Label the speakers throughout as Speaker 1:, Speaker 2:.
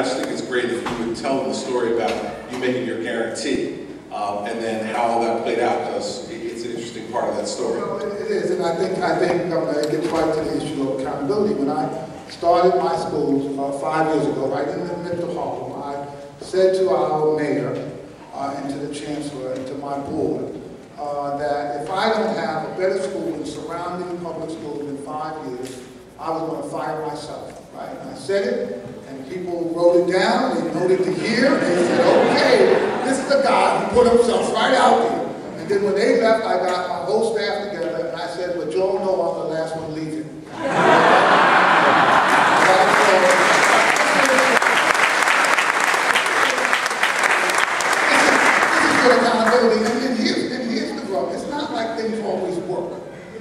Speaker 1: just think it's great if you would tell them the story about you making your guarantee, and then how all that played out, because it's an interesting part of that story.
Speaker 2: Well, it is, and I think it gets right to the issue of accountability. When I started my schools 5 years ago, right in the midst of Hoboken, I said to our mayor and to the chancellor and to my board that if I don't have a better school than surrounding public schools in 5 years, I was going to fire myself. Right? And I said it, and people wrote it down. They noted the year, and they said, "Okay, this is the guy who put himself right out there." And then when they left, I got my whole staff together, and I said, "But you all know I'm the last one leaving." And here's the problem. It's not like things always work,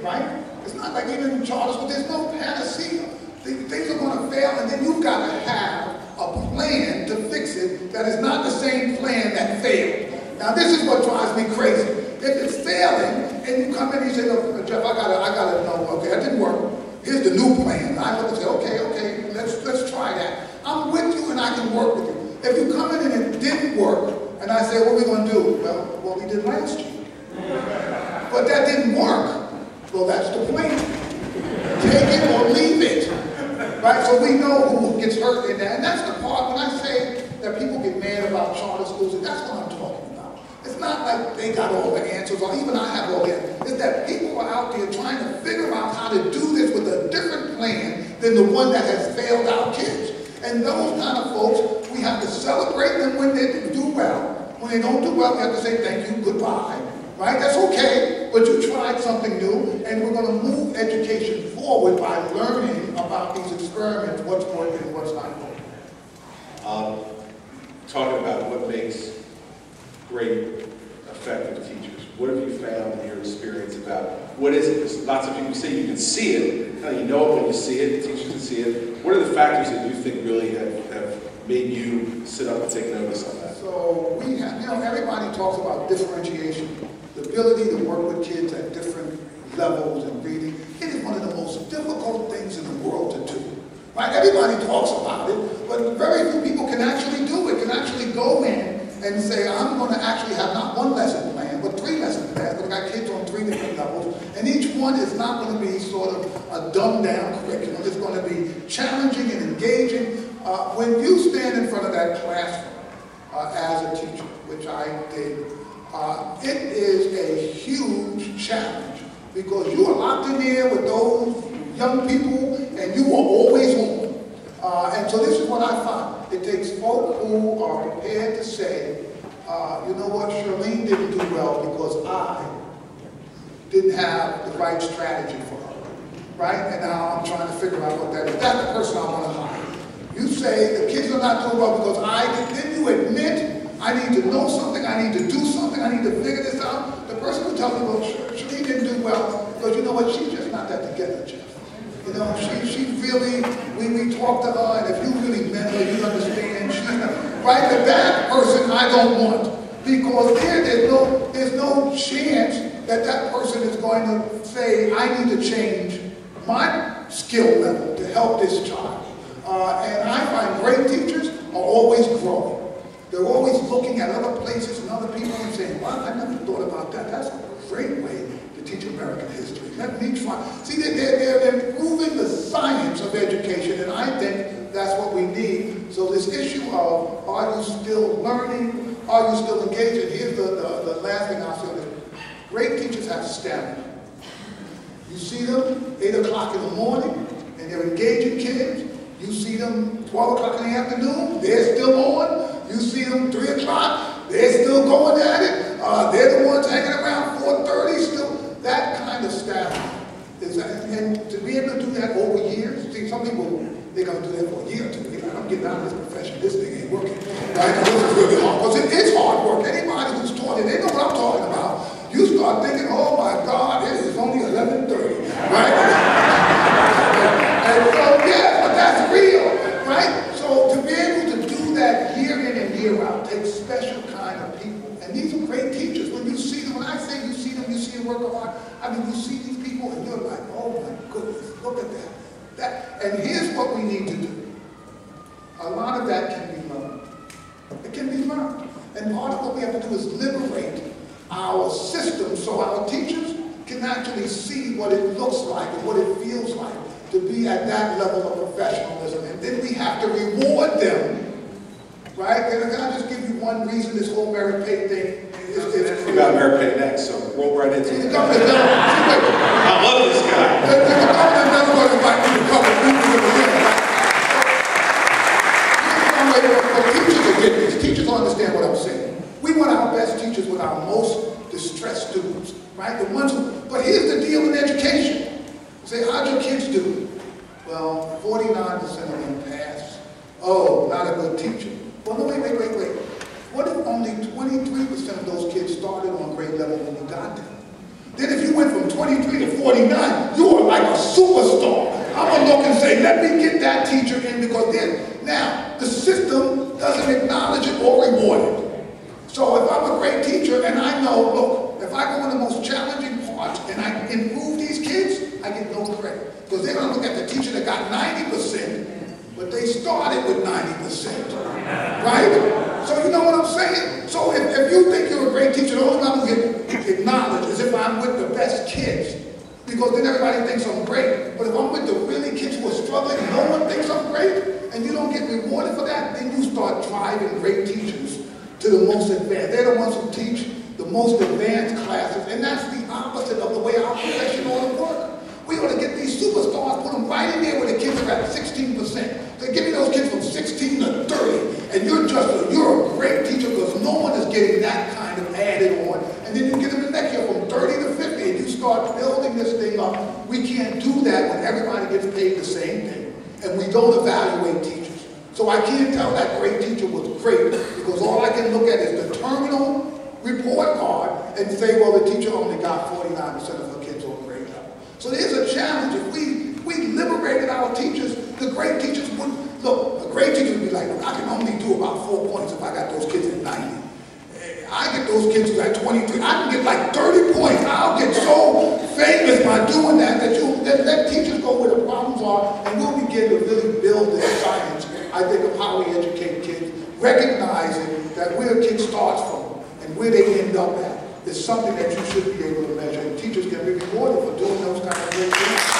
Speaker 2: right? It's not like even in charter schools, there's no panacea. Things are going to fail, and then you've got to have a plan to fix it that is not the same plan that failed. Now, this is what drives me crazy. If it's failing, and you come in and you say, "Look, Jeff, I gotta know, okay, that didn't work. Here's the new plan." And I look and say, okay, let's try that. I'm with you, and I can work with you. If you come in and it didn't work, and I say, "What are we going to do?" "Well, what we did last year." "But that didn't work." "Well, that's the plan. Take it or leave it." Right? So we know who gets hurt in that. And that's the part when I say that people get mad about charter schools, and that's what I'm talking about. It's not like they got all the answers, or even I have all the answers. It's that people are out there trying to figure out how to do this with a different plan than the one that has failed our kids. And those kind of folks, we have to celebrate them when they do well. When they don't do well, we have to say thank you, goodbye. Right? That's okay, but you tried something new, and we're going to move education forward by learning about these experiments, what's working and what's not working.
Speaker 1: Talking about what makes great, effective teachers, what have you found in your experience about what is it? Because lots of people say you can see it, you know it when you see it, the teachers can see it. What are the factors that you think really have made you sit up and take notice on that?
Speaker 2: So we have, everybody talks about differentiation, the ability to work with kids at different levels and reading. It is one of the most difficult things in the world to do. Right? Everybody talks about it, but very few people can actually do it, can actually go in and say, "I'm going to actually have not one lesson plan, but 3 lesson plans." We've got kids on 3 different levels, and each one is not going to be sort of a dumbed-down curriculum. It's going to be challenging and engaging. When you stand in front of that classroom as a teacher, which I did, it is a huge challenge because you are locked in there with those young people and you are always on. And so this is what I find. It takes folk who are prepared to say, "You know what, Charlene didn't do well because I didn't have the right strategy for her." Right? And now I'm trying to figure out what that is. That's the person I want to hire. You say the kids are not doing well because then you admit, "I need to know something, I need to do something, I need to figure this out." The person who tells me, "Well, she didn't do well," because you know what, she's just not that together, Jeff. She really, we talk to her, and if you really met her, you understand, she's not, right? But that person I don't want, because there's no chance that that person is going to say, "I need to change my skill level to help this child." And I find great teachers are always growing. They're always looking at other places and other people and saying, "Wow, I never thought about that. That's a great way to teach American history. Let me try." See, they're improving the science of education, and I think that's what we need. So this issue of, are you still learning? Are you still engaged? And here's the last thing I'll say. Great teachers have stamina. You see them 8 o'clock in the morning, and they're engaging kids. You see them 12 o'clock in the afternoon, they're still on. You see them 3 o'clock, they're still going at it. They're the ones hanging around 4:30 still. That kind of staff is, and to be able to do that over years. See, some people, they're going to do that for a year or 2. They're like, "I'm getting out of this profession. This thing ain't working." Right? This is really hard, because it is hard work. Anybody who's taught it, they know what I'm talking about. You start thinking, "Oh my God, it is only 11:30. Right? And so, yeah, but that's real, right? So to be able to do that year in and year out takes special kind of people. And these are great teachers. When you see them, when I say you see them, you see a work of art, I mean, you see these people and you're like, "Oh my goodness, look at that." And here's what we need to do. A lot of that can be And part of what we have to do is liberate our system so our teachers can actually see what it looks like and what it feels like to be at that level of professionalism. And then we have to reward them, right? Can I just give you one reason this whole merit pay thing is
Speaker 1: We got merit pay next, so roll right into it.
Speaker 2: I
Speaker 1: love this guy.
Speaker 2: The government never going to invite me to come and meet with them again. Teachers get this. Teachers understand what I'm saying. We want our best teachers with our most distressed students, right? The ones who, but here's the deal in education. Say, how'd your kids do? Well, 49% of them pass. Oh, not a good teacher. Well, no, wait. What if only 23% of those kids started on grade level when you got them? Then if you went from 23 to 49, you are like a superstar. I'm going to look and say, let me get that teacher in, because then, now, the system doesn't acknowledge it or reward it. So if I'm a great teacher and I know, look, if I go in the most challenging part and I improve these kids, I get no credit. Because they're going to look at the teacher that got 90%, but they started with 90%, right? So you know what I'm saying? So if you think you're a great teacher, the only time you get acknowledged is if I'm with the best kids. Because then everybody thinks I'm great. But if I'm with the really kids who are struggling and no one thinks I'm great, and you don't get rewarded for that, then you start driving great teachers to the most advanced. They're the ones who teach the most advanced classes, and that's the opposite of the way our profession ought to work. We ought to get these superstars, put them right in there where the kids are at 16%. They give me those kids from 16 to 30, and you're a great teacher because no one is getting that kind of added on. And then you get them the next year from 30 to 50, and you start building this thing up. We can't do that when everybody gets paid the same thing, and we don't evaluate teachers. So I can't tell that great teacher was great because all I can look at is the terminal report card and say, well, the teacher only got 49% of her kids on grade level. So there's a challenge. If we liberated our teachers, the great teachers would, look, a great teacher would be like, look, I can only do about 4 points if I got those kids at 90. I get those kids at 23. I can get like 30 points. I'll get so famous by doing that that let teachers go where the problems are, and we'll begin to really build this science, I think, of how we educate kids, recognizing that where a kid starts from and where they end up at is something that you should be able to measure. And teachers can be rewarded for doing those kind of great things.